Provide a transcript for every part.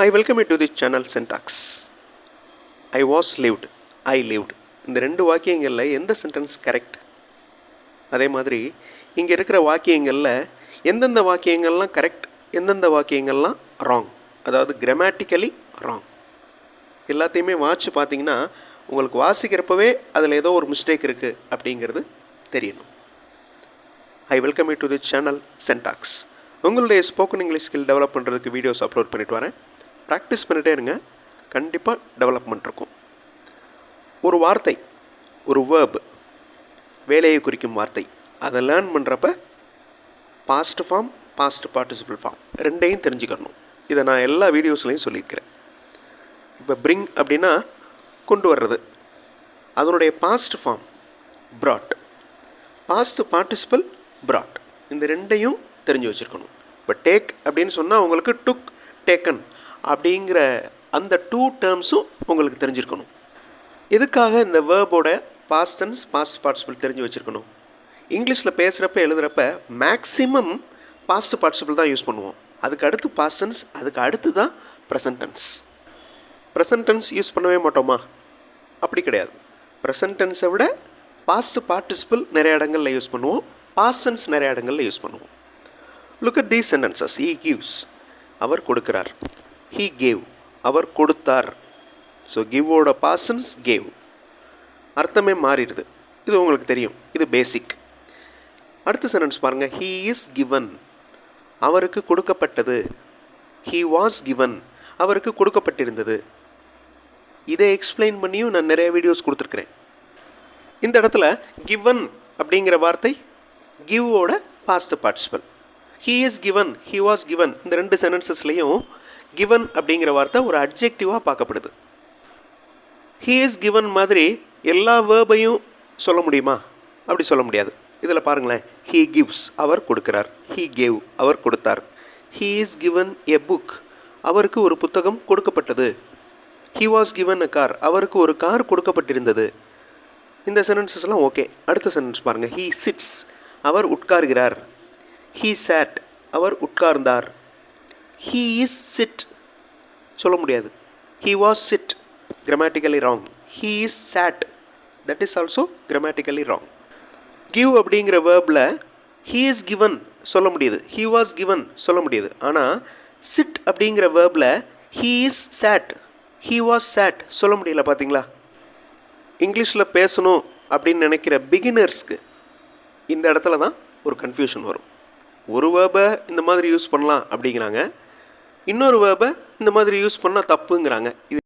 I welcome you to this channel Syntax. I was lived, I lived. இந்த ரெண்டு வாக்கியங்களில் எந்த sentence correct? அதே மாதிரி இங்கே இருக்கிற வாக்கியங்களில் எந்தெந்த வாக்கியங்கள்லாம் கரெக்ட், எந்தெந்த வாக்கியங்கள்லாம் ராங், அதாவது கிராமட்டிக்கலி ராங். எல்லாத்தையுமே வாட்சி பார்த்தீங்கன்னா உங்களுக்கு வாசிக்கிறப்பவே அதில் ஏதோ ஒரு மிஸ்டேக் இருக்குது அப்படிங்கிறது தெரியணும். I welcome you to the channel Syntax. உங்களுடைய ஸ்போக்கன் இங்கிலீஷ் ஸ்கில் டெவலப் பண்ணுறதுக்கு வீடியோஸ் அப்லோட் பண்ணிட்டு வரேன். ப்ராக்டிஸ் பண்ணிகிட்டே இருங்க, கண்டிப்பாக டெவலப்மெண்ட் இருக்கும். ஒரு வார்த்தை, ஒரு வேர்ப், வேலையை குறிக்கும் வார்த்தை, அதை லேர்ன் பண்ணுறப்ப past form, past participle form ரெண்டையும் தெரிஞ்சுக்கணும். இதை நான் எல்லா வீடியோஸ்லையும் சொல்லியிருக்கிறேன். இப்போ பிரிங் அப்படின்னா கொண்டு வர்றது, அதனுடைய past form brought, past participle brought. இந்த ரெண்டையும் தெரிஞ்சு வச்சுருக்கணும். இப்போ டேக் அப்படின்னு சொன்னால் உங்களுக்கு டுக், டேக்கன் அப்படிங்கிற அந்த டூ டேர்ம்ஸும் உங்களுக்கு தெரிஞ்சிருக்கணும். எதுக்காக இந்த வேர்போட பாஸ்ட் டென்ஸ், பாஸ்ட் பார்ட்டிசிபிள் தெரிஞ்சு வச்சுருக்கணும்? இங்கிலீஷில் பேசுகிறப்ப எழுதுகிறப்ப மேக்ஸிமம் பாஸ்ட் பார்ட்டிசிபிள் தான் யூஸ் பண்ணுவோம். அதுக்கு அடுத்து பாஸ்ட் டென்ஸ், அதுக்கு அடுத்து தான் present tense. Present tense use பண்ணவே மாட்டோமா? அப்படி கிடையாது. ப்ரெசன்ட் டென்ஸை விட பாஸ்ட் பார்ட்டிசிபிள் நிறைய இடங்களில் யூஸ் பண்ணுவோம், பாஸ்ட் டென்ஸ் நிறைய இடங்களில் யூஸ் பண்ணுவோம். Look at these sentences. He gives, அவர் கொடுக்கிறார். ஹீ கேவ், அவர் கொடுத்தார். ஸோ கிவோட பாஸ்ட் டென்ஸ் கேவ். அர்த்தமே மாறிடுது. இது உங்களுக்கு தெரியும், இது பேசிக். அடுத்த சென்டென்ஸ் பாருங்கள். ஹீ இஸ் கிவன், அவருக்கு கொடுக்கப்பட்டது. ஹீ வாஸ் கிவன், அவருக்கு கொடுக்கப்பட்டிருந்தது. இதை எக்ஸ்பிளைன் பண்ணியும் நான் நிறைய வீடியோஸ் கொடுத்துருக்குறேன். இந்த இடத்துல கிவன் அப்படிங்கிற வார்த்தை கிவோட past participle. He is given, he was given, இந்த ரெண்டு சென்டென்சஸ்லையும் கிவன் அப்படிங்கிற வார்த்தை ஒரு அட்ஜெக்டிவாக பார்க்கப்படுது. ஹீ இஸ் கிவன் மாதிரி எல்லா வேர்பையும் சொல்ல முடியுமா? அப்படி சொல்ல முடியாது. இதில் பாருங்களேன். ஹீ கிவ்ஸ், அவர் கொடுக்கிறார். ஹீ கேவ், அவர் கொடுத்தார். He is given a book, அவருக்கு ஒரு புத்தகம் கொடுக்கப்பட்டது. He was given a car, அவருக்கு ஒரு கார் கொடுக்கப்பட்டிருந்தது. இந்த சென்டென்சஸ்லாம் ஓகே. அடுத்த சென்டென்ஸ் பாருங்கள். ஹீ சிட்ஸ், அவர் உட்கார்கிறார். ஹீ சேட், அவர் உட்கார்ந்தார். ஹீ இஸ் சிட் சொல்ல முடியாது. He was sit, grammatically wrong. He is sat, that is also grammatically wrong. Give அப்படிங்கிற வேர்பில் ஹீ இஸ் கிவன் சொல்ல முடியுது, ஹீ வாஸ் கிவன் சொல்ல முடியுது. ஆனால் சிட் அப்படிங்கிற வேர்பில் he is sat, he was chat சொல்ல முடியல. பார்த்தீங்களா? இங்கிலீஷில் பேசணும் அப்படின்னு நினைக்கிற பிகினர்ஸ்க்கு இந்த இடத்துல தான் ஒரு கன்ஃபியூஷன் வரும். ஒரு வேர்பை இந்த மாதிரி யூஸ் பண்ணலாம் அப்படிங்கிறாங்க, இன்னொரு வேர்பை இந்த மாதிரி யூஸ் பண்ணால் தப்புங்கிறாங்க. இது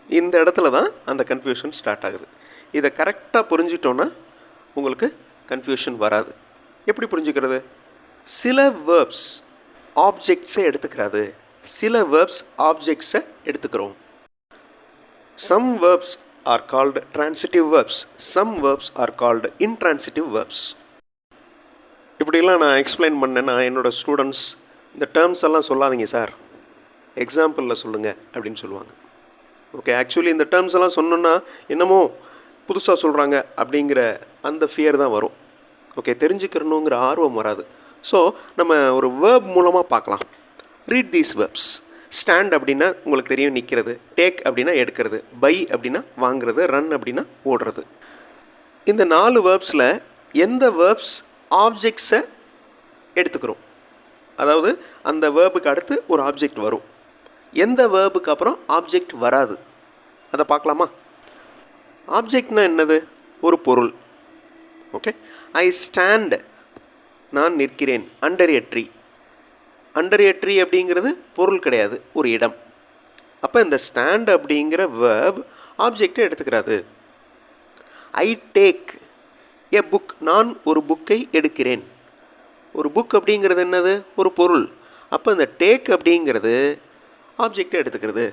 இந்த இடத்துல தான் அந்த கன்ஃபியூஷன் ஸ்டார்ட் ஆகுது. இதை கரெக்டாக புரிஞ்சிட்டோன்னா உங்களுக்கு கன்ஃபியூஷன் வராது. எப்படி புரிஞ்சுக்கிறது? சில வேர்ப்ஸ் ஆப்ஜெக்ட்ஸை எடுத்துக்கிறாது, சில வேர்ப்ஸ் ஆப்ஜெக்ட்ஸை எடுத்துக்கிறோம். Some verbs are called transitive verbs, some verbs are called intransitive verbs. இப்படிலாம் நான் எக்ஸ்பிளைன் பண்ணேன்னா என்னோடய ஸ்டூடெண்ட்ஸ் இந்த டேர்ம்ஸ் எல்லாம் சொல்லாதீங்க சார், எக்ஸாம்பிளில் சொல்லுங்கள் அப்படின்னு சொல்லுவாங்க. ஓகே, ஆக்சுவலி இந்த டேர்ம்ஸ் எல்லாம் சொன்னோன்னா என்னமோ புதுசாக சொல்கிறாங்க அப்படிங்கிற அந்த ஃபியர் தான் வரும். ஓகே, தெரிஞ்சுக்கிறணுங்கிற ஆர்வம் வராது. ஸோ நம்ம ஒரு வேர்ப் மூலமாக பார்க்கலாம். Read these verbs. ஸ்டாண்ட் அப்படின்னா உங்களுக்கு தெரியும், நிற்கிறது. டேக் அப்படின்னா எடுக்கிறது. பை அப்படின்னா வாங்குறது. ரன் அப்படின்னா ஓடுறது. இந்த 4 வேர்ப்ஸில் எந்த வேர்ப்ஸ் ஆப்ஜெக்ட்ஸை எடுத்துக்கிறோம், அதாவது அந்த வேர்புக்கு அடுத்து ஒரு ஆப்ஜெக்ட் வரும், எந்த வேர்புக்கு அப்புறம் ஆப்ஜெக்ட் வராது, அதை பார்க்கலாமா? ஆப்ஜெக்ட்னா என்னது? ஒரு பொருள். ஓகே, ஐ ஸ்டாண்ட், நான் நிற்கிறேன். Under a tree, under a tree அப்படிங்கிறது பொருள் கிடையாது, ஒரு இடம். அப்போ இந்த ஸ்டாண்ட் அப்படிங்கிற வேர்ப் ஆப்ஜெக்டை எடுத்துக்கிறாது. ஐ டேக் எ புக், நான் ஒரு புக்கை எடுக்கிறேன். ஒரு புக் அப்படிங்கிறது என்னது? ஒரு பொருள். அப்போ இந்த டேக் அப்படிங்கிறது ஆப்ஜெக்டை எடுத்துக்கிறது.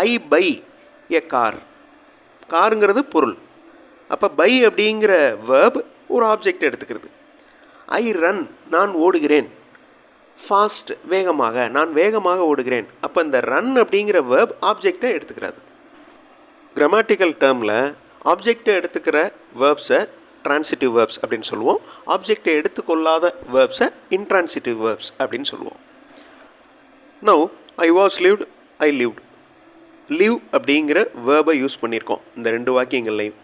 ஐ பை எ கார், காருங்கிறது பொருள். அப்போ பை அப்படிங்கிற வேர்ப் ஒரு ஆப்ஜெக்டை எடுத்துக்கிறது. ஐ ரன், நான் ஓடுகிறேன். ஃபாஸ்ட், வேகமாக, நான் வேகமாக ஓடுகிறேன். அப்போ இந்த ரன் அப்படிங்கிற வேர்ப் ஆப்ஜெக்டை எடுத்துக்கிறாது. கிராமட்டிக்கல் டேர்மில் ஆப்ஜெக்டை எடுத்துக்கிற வேர்ப்ஸை ட்ரான்சிட்டிவ் வேர்ப்ஸ் அப்படின்னு சொல்லுவோம். ஆப்ஜெக்டை எடுத்துக்கொள்ளாத வேர்ப்ஸை இன்ட்ரான்சிட்டிவ் வேர்ப்ஸ் அப்படின்னு சொல்லுவோம். Now I was lived, I lived. Live அப்படிங்கிற வேர்பை யூஸ் பண்ணியிருக்கோம் இந்த ரெண்டு வாக்கியங்கள்லையும்.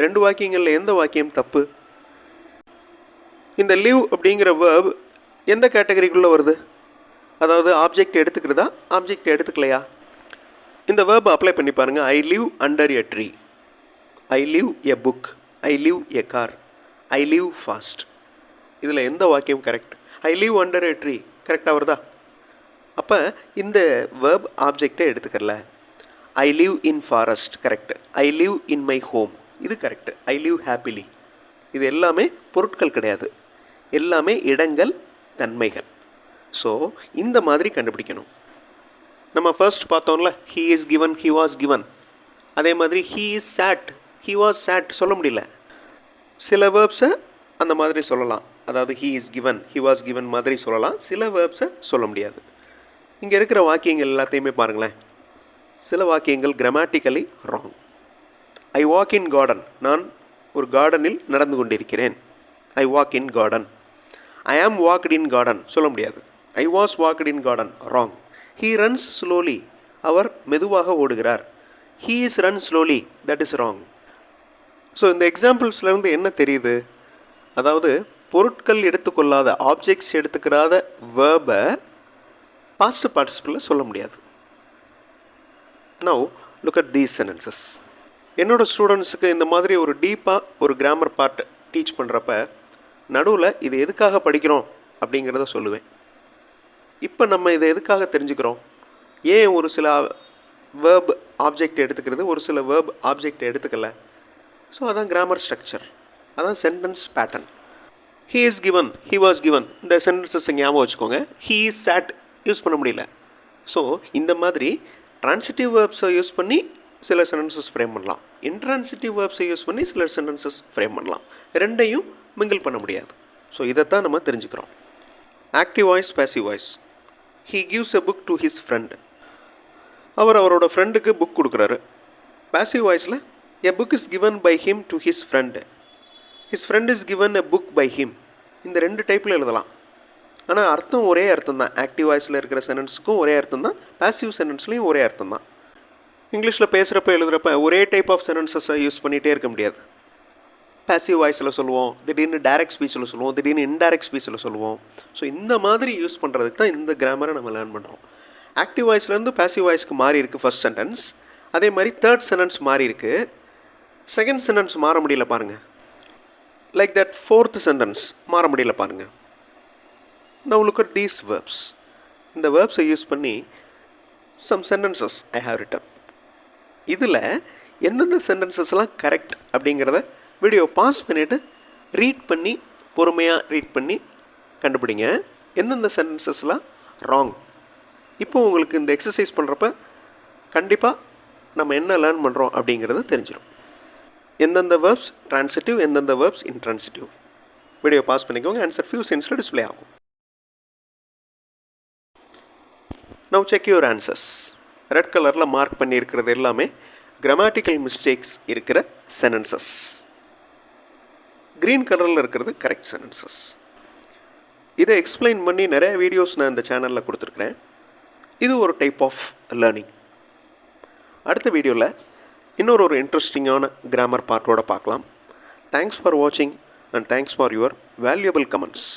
ரெண்டு வாக்கியங்களில் எந்த வாக்கியம் தப்பு? இந்த லிவ் அப்படிங்கிற வேர்ப் எந்த கேட்டகரிக்குள்ளே வருது? அதாவது ஆப்ஜெக்ட் எடுத்துக்கிறதா, ஆப்ஜெக்ட் எடுத்துக்கலையா? இந்த வேர்பை அப்ளை பண்ணி பாருங்கள். I live under a tree, I live a book, I live a car, I live fast. இதில் எந்த வாக்கியம் correct? I live under a tree கரெக்டாக வருதா? அப்போ இந்த வேர்ப் ஆப்ஜெக்டை எடுத்துக்கல. I live in forest correct, I live in my home இது கரெக்ட், ஐ லிவ் ஹாப்பிலி. இது எல்லாமே பொருட்கள் கிடையாது, எல்லாமே இடங்கள், தன்மைகள். ஸோ இந்த மாதிரி கண்டுபிடிக்கணும். நம்ம ஃபர்ஸ்ட் பார்த்தோம்ல, he is given, he was given. அதே மாதிரி he is said, he was chat சொல்ல முடியல. சில வேர்ப்ஸை அந்த மாதிரி சொல்லலாம், அதாவது he is given, he was given மாதிரி சொல்லலாம். சில வேர்ப்ஸை சொல்ல முடியாது. இங்கே இருக்கிற வாக்கியங்கள் எல்லாத்தையுமே பாருங்களேன். சில வாக்கியங்கள் grammatically wrong. I walk in garden, நான் ஒரு கார்டனில் நடந்து கொண்டிருக்கிறேன். I walk in garden. ஐ ஆம் வாக்ட் இன் கார்டன் சொல்ல முடியாது. I was walked in garden wrong. He runs slowly, அவர் மெதுவாக ஓடுகிறார். He is run slowly that is wrong. So இந்த எக்ஸாம்பிள்ஸ்லேருந்து என்ன தெரியுது? அதாவது பொருட்கள் எடுத்துக்கொள்ளாத, ஆப்ஜெக்ட்ஸ் எடுத்துக்கிறாத வேர்பை பாஸ்ட் பார்ட்டிசிபிளில் சொல்ல முடியாது. Now look at these sentences. என்னோடய ஸ்டூடெண்ட்ஸுக்கு இந்த மாதிரி ஒரு டீப்பாக ஒரு கிராமர் பார்ட் டீச் பண்ணுறப்ப நடுவில் இது எதுக்காக படிக்கிறோம் அப்படிங்கிறத சொல்லுவேன். இப்போ நம்ம இதை எதுக்காக தெரிஞ்சுக்கிறோம்? ஏன் ஒரு சில வேர்ப் ஆப்ஜெக்ட் எடுத்துக்கிறது, ஒரு சில வேர்ப் ஆப்ஜெக்ட் எடுத்துக்கல? ஸோ அதான் கிராமர் ஸ்ட்ரக்சர், அதான் sentence pattern. He is given, he was given, இந்த சென்டென்சஸ் ஞாபகம் வச்சுக்கோங்க. ஹீ இஸ் சேட் யூஸ் பண்ண முடியல. ஸோ இந்த மாதிரி ட்ரான்சிட்டிவ் வேர்ப்ஸை யூஸ் பண்ணி சில சென்டென்சஸ் ஃப்ரேம் பண்ணலாம், இன்ட்ரான்சிட்டிவ் வேர்ப்ஸை யூஸ் பண்ணி சில சென்டென்சஸ் ஃப்ரேம் பண்ணலாம். ரெண்டையும் மிங்கிள் பண்ண முடியாது. ஸோ இதைத்தான் நம்ம தெரிஞ்சுக்கிறோம். Active voice, passive voice. He gives a book to his friend, அவர் அவரோட ஃப்ரெண்டுக்கு புக் கொடுக்குறாரு. பேசிவ் வாய்ஸில் a book is given by him to his friend, his friend is given a book by him. இந்த ரெண்டு டைப்பில் எழுதலாம், ஆனால் அர்த்தம் ஒரே அர்த்தம் தான். ஆக்டிவ் வாய்ஸில் இருக்கிற சென்டென்ஸுக்கும் ஒரே அர்த்தம் தான், பேசிவ் சென்டென்ஸ்லையும் ஒரே அர்த்தம் தான். இங்கிலீஷில் பேசுகிறப்ப எழுதுகிறப்ப ஒரே டைப் ஆஃப் சென்டென்சஸை யூஸ் பண்ணிகிட்டே இருக்க முடியாது. பேசிவ் வாய்ஸில் சொல்லுவோம், திடீர்னு டைரக்ட் ஸ்பீச்சில் சொல்லுவோம், திடீர்னு இன்டைரக்ட் ஸ்பீச்சில் சொல்லுவோம். ஸோ இந்த மாதிரி யூஸ் பண்ணுறதுக்கு தான் இந்த கிராமரை நம்ம லேர்ன் பண்ணுறோம். ஆக்டிவ் வாய்ஸ்லேருந்து பேசிவ் வாய்ஸ்க்கு மாறி இருக்குது ஃபர்ஸ்ட் சென்டென்ஸ். அதே மாதிரி தேர்ட் சென்டென்ஸ் மாறி இருக்குது, செகண்ட் சென்டென்ஸ் மாற முடியல பாருங்கள். லைக் தட் ஃபோர்த் சென்டென்ஸ் மாற முடியல பாருங்கள். Now look at these verbs. இந்த வேர்ப்ஸை யூஸ் பண்ணி some sentences I have written. இதில் எந்தெந்த சென்டென்சஸ்லாம் கரெக்ட் அப்படிங்கிறத வீடியோ பாஸ் பண்ணிவிட்டு ரீட் பண்ணி, பொறுமையாக ரீட் பண்ணி கண்டுபிடிங்க எந்தெந்த சென்டென்சஸ்லாம் ராங். இப்போ உங்களுக்கு இந்த எக்ஸசைஸ் பண்ணுறப்ப கண்டிப்பாக நம்ம என்ன லேர்ன் பண்ணுறோம் அப்படிங்கிறது தெரிஞ்சிடும். எந்தெந்த வேர்ப்ஸ் ட்ரான்சிட்டிவ், எந்தெந்த வேர்ப்ஸ் இன்ட்ரான்சிட்டிவ். வீடியோ பாஸ் பண்ணிக்கோங்க. ஆன்சர் ஃபியூ செகண்ட்ஸில் டிஸ்பிளே ஆகும். Now check your answers. Red கலரில் மார்க் பண்ணியிருக்கிறது எல்லாமே கிராமட்டிக்கல் மிஸ்டேக்ஸ் இருக்கிற சென்டென்சஸ். க்ரீன் கலரில் இருக்கிறது கரெக்ட் சென்டென்சஸ். இதை எக்ஸ்பிளைன் பண்ணி நிறைய வீடியோஸ் நான் இந்த சேனலில் கொடுத்துருக்குறேன். இது ஒரு டைப் ஆஃப் லேர்னிங். அடுத்த வீடியோவில் இன்னொரு இன்ட்ரெஸ்டிங்கான கிராமர் பார்ட்டோடு பார்க்கலாம். தேங்க்ஸ் ஃபார் வாட்சிங் and thanks for your valuable comments.